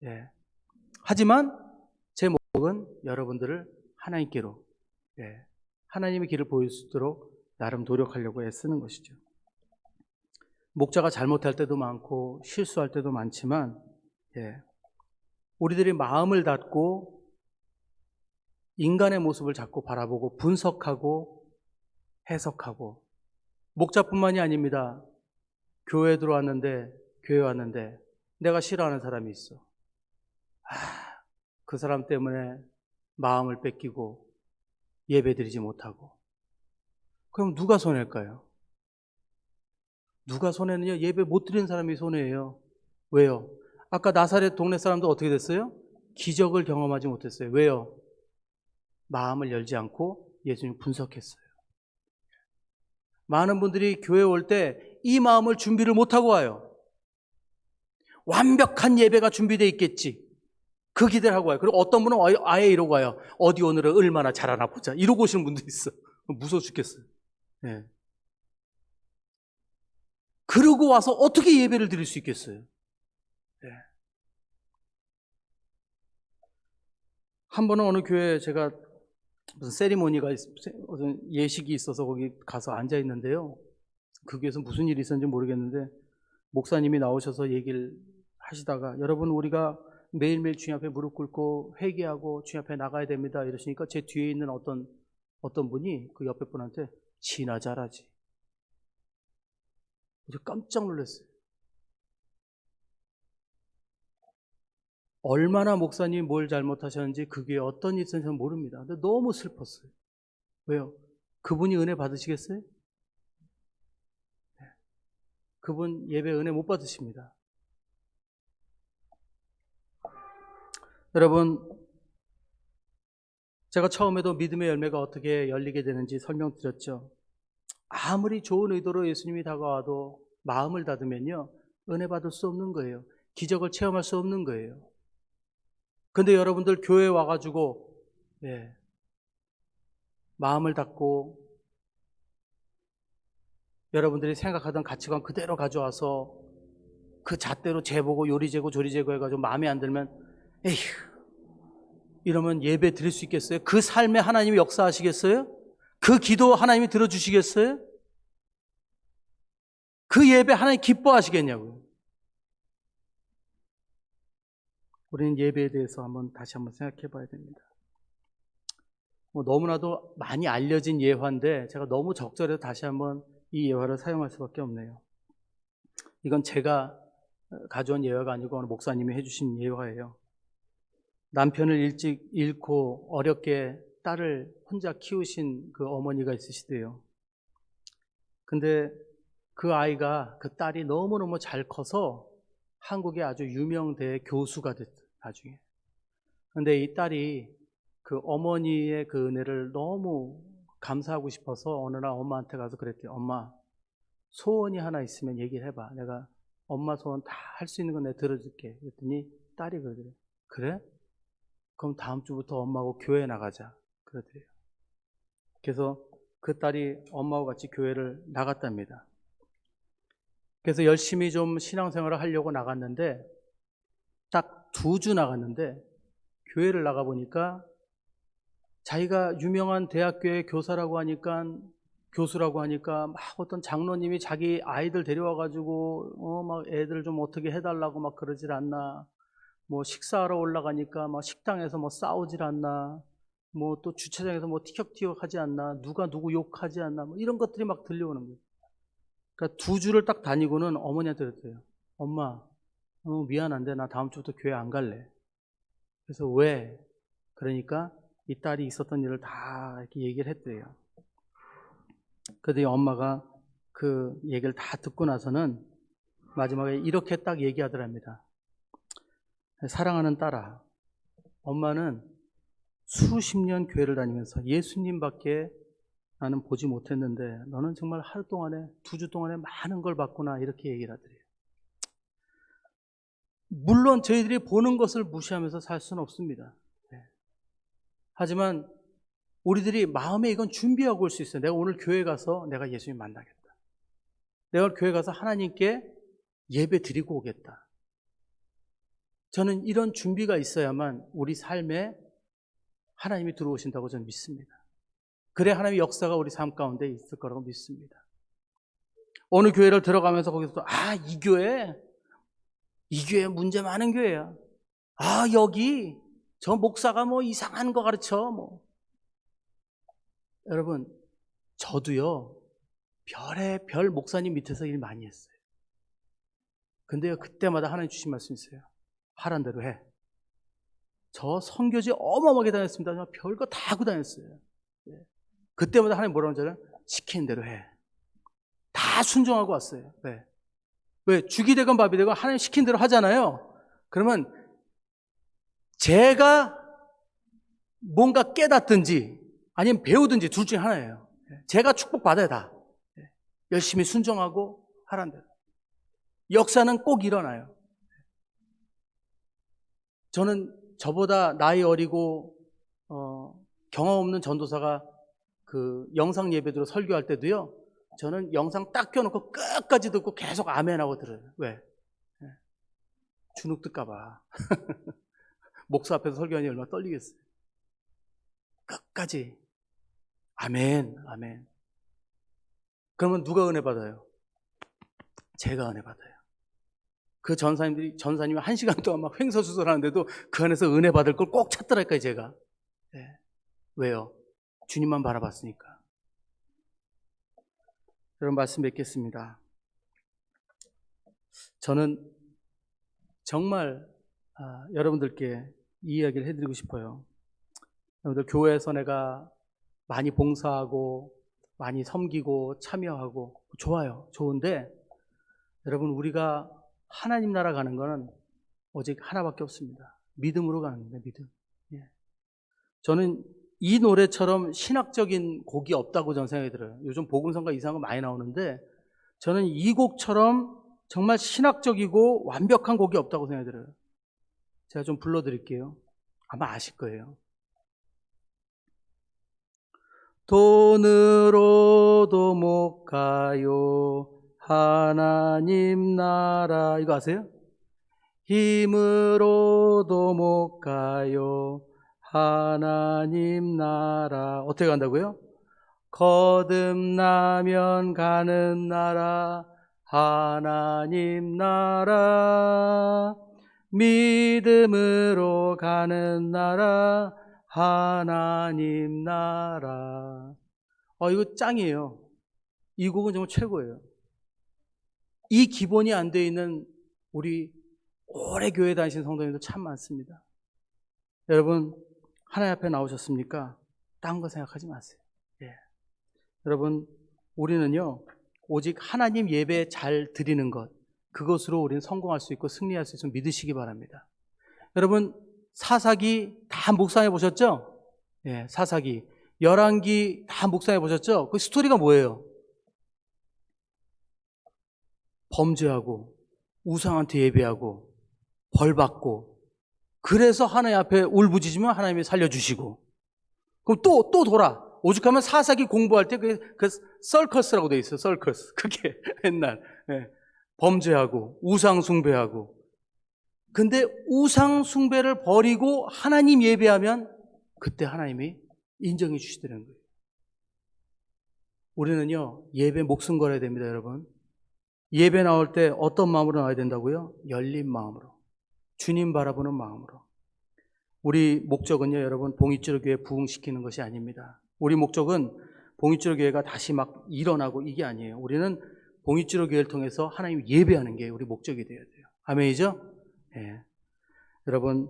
예. 하지만 제 목적은 여러분들을 하나님께로 하나님의 길을 보일 수 있도록 나름 노력하려고 애쓰는 것이죠. 목자가 잘못할 때도 많고 실수할 때도 많지만 우리들이 마음을 닫고 인간의 모습을 자꾸 바라보고 분석하고 해석하고, 목자뿐만이 아닙니다. 교회 왔는데 내가 싫어하는 사람이 있어. 그 사람 때문에 마음을 뺏기고 예배드리지 못하고. 그럼 누가 손해일까요? 누가 손해느냐? 예배 못 드리는 사람이 손해예요. 왜요? 아까 나사렛 동네 사람도 어떻게 됐어요? 기적을 경험하지 못했어요. 왜요? 마음을 열지 않고 예수님을 분석했어요. 많은 분들이 교회 올 때 이 마음을 준비를 못하고 와요. 완벽한 예배가 준비되어 있겠지. 그 기대를 하고 와요. 그리고 어떤 분은 아예 이러고 와요. 어디 오늘은 얼마나 잘하나 보자. 이러고 오시는 분도 있어. 무서워 죽겠어요. 네. 그러고 와서 어떻게 예배를 드릴 수 있겠어요? 네. 한 번은 어느 교회에 제가 무슨 세리머니가, 무슨 예식이 있어서 거기 가서 앉아 있는데요. 그 교회에서 무슨 일이 있었는지 모르겠는데 목사님이 나오셔서 얘기를 하시다가, 여러분 우리가 매일매일 주님 앞에 무릎 꿇고 회개하고 주님 앞에 나가야 됩니다 이러시니까 제 뒤에 있는 어떤 분이 그 옆에 분한테 지나 잘하지. 깜짝 놀랐어요. 얼마나 목사님이 뭘 잘못하셨는지 그게 어떤 일이 있었는지 모릅니다. 근데 너무 슬펐어요. 왜요? 그분이 은혜 받으시겠어요? 네. 그분 예배 은혜 못 받으십니다. 여러분, 제가 처음에도 믿음의 열매가 어떻게 열리게 되는지 설명드렸죠. 아무리 좋은 의도로 예수님이 다가와도 마음을 닫으면요, 은혜 받을 수 없는 거예요. 기적을 체험할 수 없는 거예요. 근데 여러분들 교회에 와가지고 마음을 닫고 여러분들이 생각하던 가치관 그대로 가져와서 그 잣대로 재보고 요리재고 조리재고 해가지고 마음에 안 들면 에휴, 이러면 예배 드릴 수 있겠어요? 그 삶에 하나님이 역사하시겠어요? 그 기도 하나님이 들어주시겠어요? 그 예배 하나님 기뻐하시겠냐고요? 우리는 예배에 대해서 다시 한번 생각해 봐야 됩니다. 너무나도 많이 알려진 예화인데 제가 너무 적절해서 다시 한번 이 예화를 사용할 수밖에 없네요. 이건 제가 가져온 예화가 아니고 오늘 목사님이 해주신 예화예요. 남편을 일찍 잃고 어렵게 딸을 혼자 키우신 그 어머니가 있으시대요. 근데 그 아이가, 그 딸이 너무너무 잘 커서 한국의 아주 유명대 교수가 됐어요, 나중에. 근데 이 딸이 그 어머니의 그 은혜를 너무 감사하고 싶어서 어느 날 엄마한테 가서 그랬대요. 엄마, 소원이 하나 있으면 얘기를 해봐. 내가 엄마 소원 다 할 수 있는 건 내가 들어줄게. 그랬더니 딸이 그러더래요. 그래? 그럼 다음 주부터 엄마하고 교회 나가자. 그러더래요. 그래서 그 딸이 엄마하고 같이 교회를 나갔답니다. 그래서 열심히 좀 신앙생활을 하려고 나갔는데 딱 2주 나갔는데 교회를 나가보니까 자기가 유명한 대학교의 교수라고 하니까 막 어떤 장로님이 자기 아이들 데려와가지고 막 애들 좀 어떻게 해달라고 막 그러질 않나, 뭐 식사하러 올라가니까 막 식당에서 뭐 싸우질 않나, 뭐 또 주차장에서 뭐 티격태격 하지 않나, 누가 누구 욕하지 않나, 뭐 이런 것들이 막 들려오는 거예요. 그러니까 2주를 딱 다니고는 어머니한테 그랬대요. 엄마, 미안한데 나 다음 주부터 교회 안 갈래. 그래서 왜? 그러니까 이 딸이 있었던 일을 다 이렇게 얘기를 했대요. 그랬더니 엄마가 그 얘기를 다 듣고 나서는 마지막에 이렇게 딱 얘기하더랍니다. 사랑하는 딸아, 엄마는 수십 년 교회를 다니면서 예수님밖에 나는 보지 못했는데 너는 정말 하루 동안에 2주 동안에 많은 걸 봤구나, 이렇게 얘기를 하더래요. 물론 저희들이 보는 것을 무시하면서 살 수는 없습니다. 하지만 우리들이 마음에 이건 준비하고 올 수 있어요. 내가 오늘 교회 가서 내가 예수님 만나겠다. 내가 교회 가서 하나님께 예배 드리고 오겠다. 저는 이런 준비가 있어야만 우리 삶에 하나님이 들어오신다고 저는 믿습니다. 그래 하나님의 역사가 우리 삶 가운데 있을 거라고 믿습니다. 어느 교회를 들어가면서 거기서 이 교회 문제 많은 교회야. 여기 저 목사가 뭐 이상한 거 가르쳐 뭐. 여러분, 저도요 별의 목사님 밑에서 일 많이 했어요. 근데요, 그때마다 하나님 주신 말씀이 있어요. 하란 대로 해. 저 선교지 어마어마하게 다녔습니다. 별거 다 하고 다녔어요. 그때마다 하나님 뭐라고 하잖아요? 시키는 대로 해. 다 순종하고 왔어요. 왜? 죽이 되건 밥이 되건 하나님 시킨 대로 하잖아요. 그러면 제가 뭔가 깨닫든지 아니면 배우든지 둘 중에 하나예요. 제가 축복받아야 다. 열심히 순종하고 하란 대로. 역사는 꼭 일어나요. 저는 저보다 나이 어리고 경험 없는 전도사가 그 영상 예배드로 설교할 때도요, 저는 영상 딱 켜놓고 끝까지 듣고 계속 아멘하고 들어요. 왜? 주눅 들까봐. 목사 앞에서 설교하니 얼마나 떨리겠어요. 끝까지 아멘, 아멘. 그러면 누가 은혜 받아요? 제가 은혜 받아요. 그 전사님이 1시간 동안 막 횡설수설하는데도 그 안에서 은혜 받을 걸 꼭 찾더라니까요, 제가. 왜요? 주님만 바라봤으니까. 여러분, 말씀 맺겠습니다. 저는 정말 여러분들께 이 이야기를 해드리고 싶어요. 여러분들, 교회에서 내가 많이 봉사하고 많이 섬기고 참여하고 좋아요. 좋은데 여러분, 우리가 하나님 나라 가는 거는 오직 하나밖에 없습니다. 믿음으로 가는 겁니다. 믿음. 저는 이 노래처럼 신학적인 곡이 없다고 저는 생각이 들어요. 요즘 복음성가 이상한 거 많이 나오는데 저는 이 곡처럼 정말 신학적이고 완벽한 곡이 없다고 생각이 들어요. 제가 좀 불러드릴게요. 아마 아실 거예요. 돈으로도 못 가요 하나님 나라. 이거 아세요? 힘으로도 못 가요 하나님 나라. 어떻게 간다고요? 거듭나면 가는 나라 하나님 나라. 믿음으로 가는 나라 하나님 나라. 이거 짱이에요. 이 곡은 정말 최고예요. 이 기본이 안 돼 있는 우리 오래 교회 다니신 성도님들 참 많습니다. 여러분, 하나님 앞에 나오셨습니까? 딴 거 생각하지 마세요. 여러분, 우리는요 오직 하나님 예배 잘 드리는 것, 그것으로 우리는 성공할 수 있고 승리할 수 있음을 믿으시기 바랍니다. 여러분, 사사기 다 묵상해 보셨죠? 사사기, 열왕기 다 묵상해 보셨죠? 그 스토리가 뭐예요? 범죄하고 우상한테 예배하고 벌받고, 그래서 하나님 앞에 울부짖으면 하나님이 살려주시고, 그럼 또 돌아. 오죽하면 사사기 공부할 때 그 서커스라고 돼 있어요. 서커스. 그게 옛날 범죄하고 우상 숭배하고. 근데 우상 숭배를 버리고 하나님 예배하면 그때 하나님이 인정해 주시더라는 거예요. 우리는요 예배 목숨 걸어야 됩니다, 여러분. 예배 나올 때 어떤 마음으로 나와야 된다고요? 열린 마음으로, 주님 바라보는 마음으로. 우리 목적은요, 여러분, 봉익주로 교회 부흥시키는 것이 아닙니다. 우리 목적은 봉익주로 교회가 다시 막 일어나고 이게 아니에요. 우리는 봉익주로 교회를 통해서 하나님 예배하는 게 우리 목적이 되어야 돼요. 아멘이죠? 여러분,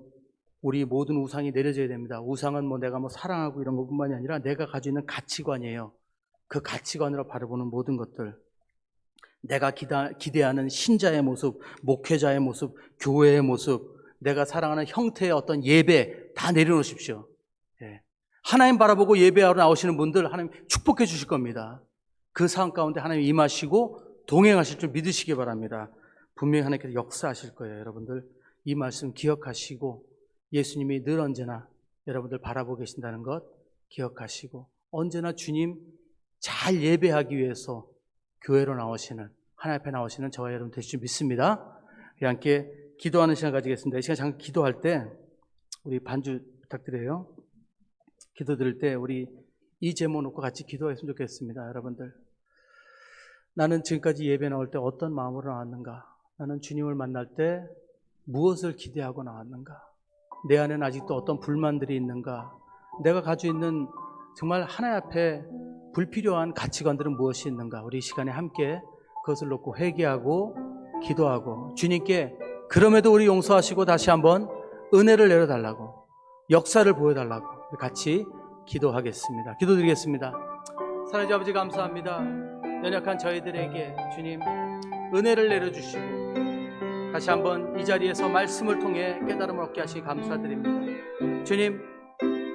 우리 모든 우상이 내려져야 됩니다. 우상은 내가 사랑하고 이런 것뿐만이 아니라 내가 가지고 있는 가치관이에요. 그 가치관으로 바라보는 모든 것들, 내가 기대하는 신자의 모습, 목회자의 모습, 교회의 모습, 내가 사랑하는 형태의 어떤 예배 다 내려놓으십시오. 하나님 바라보고 예배하러 나오시는 분들 하나님 축복해 주실 겁니다. 그 상황 가운데 하나님 임하시고 동행하실 줄 믿으시기 바랍니다. 분명히 하나님께서 역사하실 거예요. 여러분들 이 말씀 기억하시고, 예수님이 늘 언제나 여러분들 바라보고 계신다는 것 기억하시고, 언제나 주님 잘 예배하기 위해서 교회로 나오시는, 하나님 앞에 나오시는 저와 여러분 되실 줄 믿습니다. 우리 함께 기도하는 시간 가지겠습니다. 이 시간 잠깐 기도할 때 우리 반주 부탁드려요. 기도 드릴 때 우리 이 제목 놓고 같이 기도했으면 좋겠습니다. 여러분들, 나는 지금까지 예배 나올 때 어떤 마음으로 나왔는가? 나는 주님을 만날 때 무엇을 기대하고 나왔는가? 내 안에는 아직도 어떤 불만들이 있는가? 내가 가지고 있는 정말 하나님 앞에 불필요한 가치관들은 무엇이 있는가? 우리 이 시간에 함께 그것을 놓고 회개하고 기도하고 주님께 그럼에도 우리 용서하시고 다시 한번 은혜를 내려달라고, 역사를 보여달라고 같이 기도하겠습니다. 기도드리겠습니다. 사랑하는 아버지, 감사합니다. 연약한 저희들에게 주님 은혜를 내려주시고 다시 한번 이 자리에서 말씀을 통해 깨달음을 얻게 하시니 감사드립니다. 주님,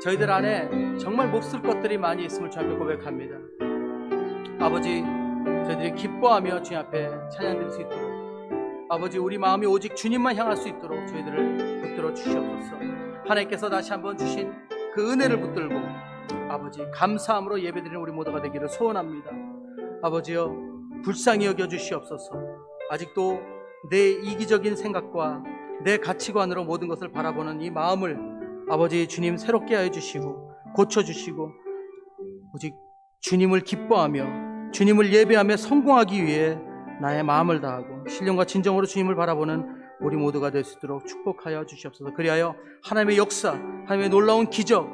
저희들 안에 정말 몹쓸 것들이 많이 있음을 주 앞에 고백합니다. 아버지, 저희들이 기뻐하며 주님 앞에 찬양드릴 수 있도록, 아버지, 우리 마음이 오직 주님만 향할 수 있도록 저희들을 붙들어 주시옵소서. 하나님께서 다시 한번 주신 그 은혜를 붙들고 아버지 감사함으로 예배드리는 우리 모두가 되기를 소원합니다. 아버지여, 불쌍히 여겨 주시옵소서. 아직도 내 이기적인 생각과 내 가치관으로 모든 것을 바라보는 이 마음을 아버지 주님 새롭게 하여 주시고 고쳐주시고, 오직 주님을 기뻐하며 주님을 예배하며 성공하기 위해 나의 마음을 다하고 신령과 진정으로 주님을 바라보는 우리 모두가 될 수 있도록 축복하여 주시옵소서. 그리하여 하나님의 역사, 하나님의 놀라운 기적,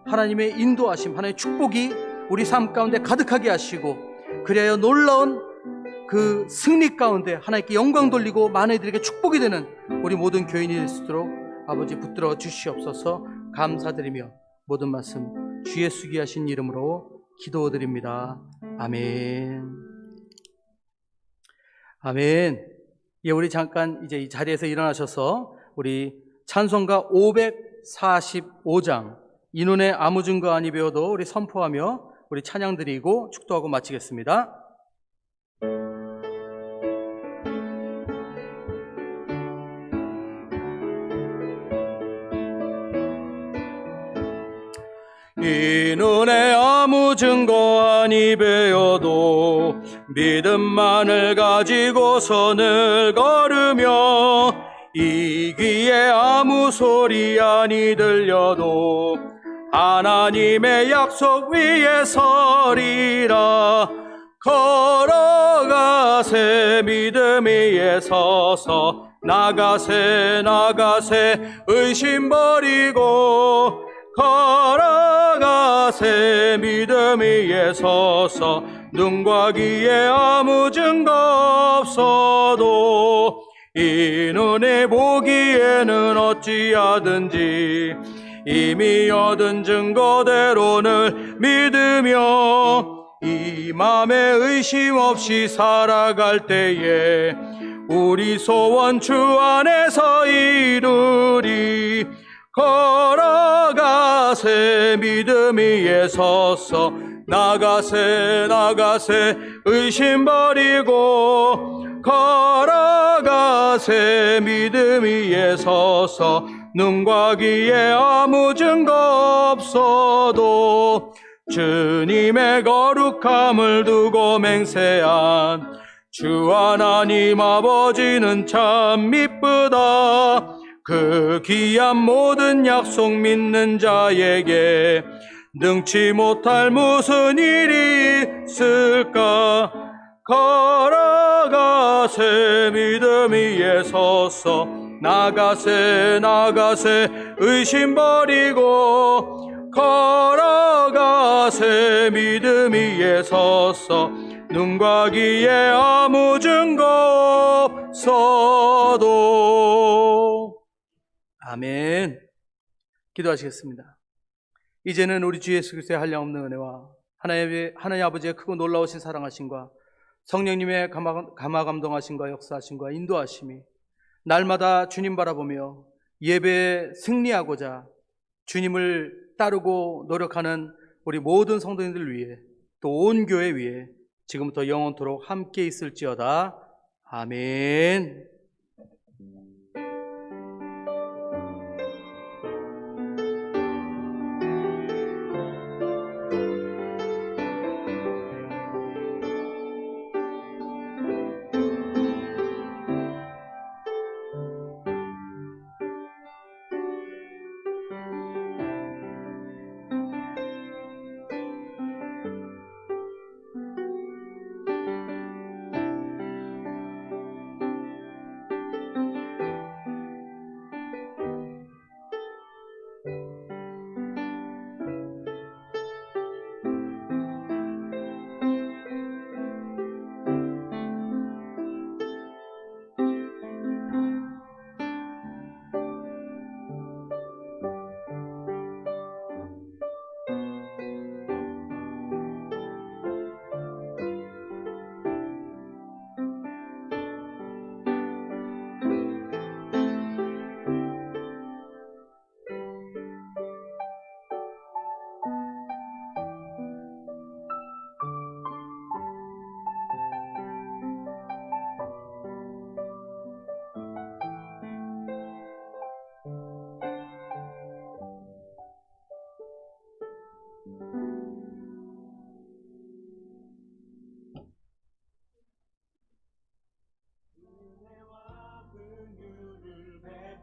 하나님의 인도하심, 하나님의 축복이 우리 삶 가운데 가득하게 하시고, 그리하여 놀라운 그 승리 가운데 하나님께 영광 돌리고 많은 이들에게 축복이 되는 우리 모든 교인이 될 수 있도록 아버지 붙들어 주시옵소서. 감사드리며 모든 말씀 주 예수 귀하신 이름으로 기도드립니다. 아멘. 아멘. 예, 우리 잠깐 이제 이 자리에서 일어나셔서 우리 찬송가 545장 이눈의 아무 증거 아니 배워도 우리 선포하며 우리 찬양 드리고 축도하고 마치겠습니다. 이 눈에 아무 증거 아니 배워도 믿음만을 가지고 선을 걸으며, 이 귀에 아무 소리 아니 들려도 하나님의 약속 위에 서리라. 걸어가세 믿음 위에 서서, 나가세 나가세 의심 버리고, 걸어가세 믿음 위에 서서, 눈과 귀에 아무 증거 없어도 이 눈에 보기에는 어찌하든지 이미 얻은 증거대로는 믿으며, 이 맘에 의심 없이 살아갈 때에 우리 소원 주 안에서 이루리. 걸어가세 믿음 위에 서서, 나가세 나가세 의심 버리고, 걸어가세 믿음 위에 서서, 눈과 귀에 아무 증거 없어도 주님의 거룩함을 두고 맹세한 주 하나님 아버지는 참 미쁘다. 그 귀한 모든 약속 믿는 자에게 능치 못할 무슨 일이 있을까. 걸어가세 믿음 위에 서서, 나가세 나가세 의심 버리고, 걸어가세 믿음 위에 서서, 눈과 귀에 아무 증거 없어도. 아멘. 기도하시겠습니다. 이제는 우리 주 예수 그리스도의 한량없는 은혜와 하나님 아버지의 크고 놀라우신 사랑하심과 성령님의 감화감동하심과 역사하심과 인도하심이 날마다 주님 바라보며 예배에 승리하고자 주님을 따르고 노력하는 우리 모든 성도님들 위해, 또 온 교회 위에 지금부터 영원토록 함께 있을지어다. 아멘.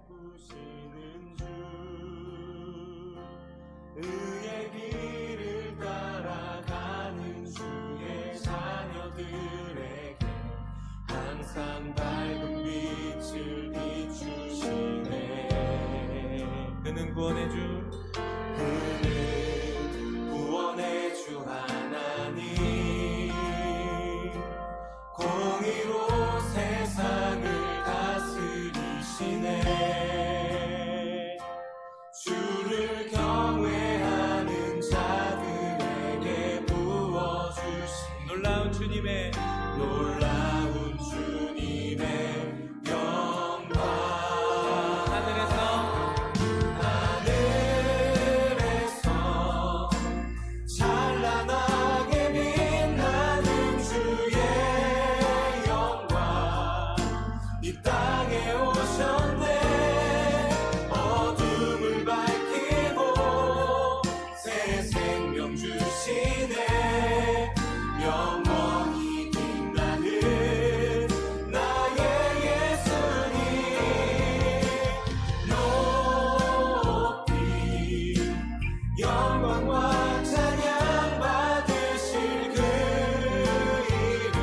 베푸시는 주 의의 길을 따라가는 주의 자녀들에게 항상 밝은 빛을 비추시네. 그는 구원의 주, 그는 구원의 주 하나님, 공의로 세상을 다스리시네. 주를 경외하는 자들에게 부어주신 놀라운 주님의 영광. 하늘에서 찬란하게 빛나는 주의 영광 이 땅에 오셨네. 어둠을 밝히고 새 생명 주시네. 영원히 빛나는 나의 예수님, 높이 영광과 찬양 받으실 그 이름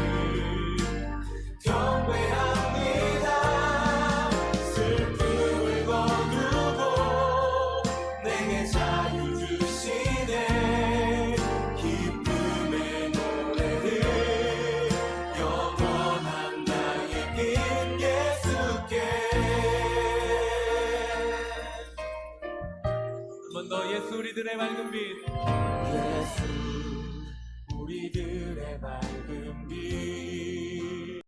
경배합니다. 슬픔을 거두고 내게 자유 주시네. 기쁨의 노래를 영원한 나의 긴 예수께. 한 번 더 예수 우리들의 맑은 빛. 예수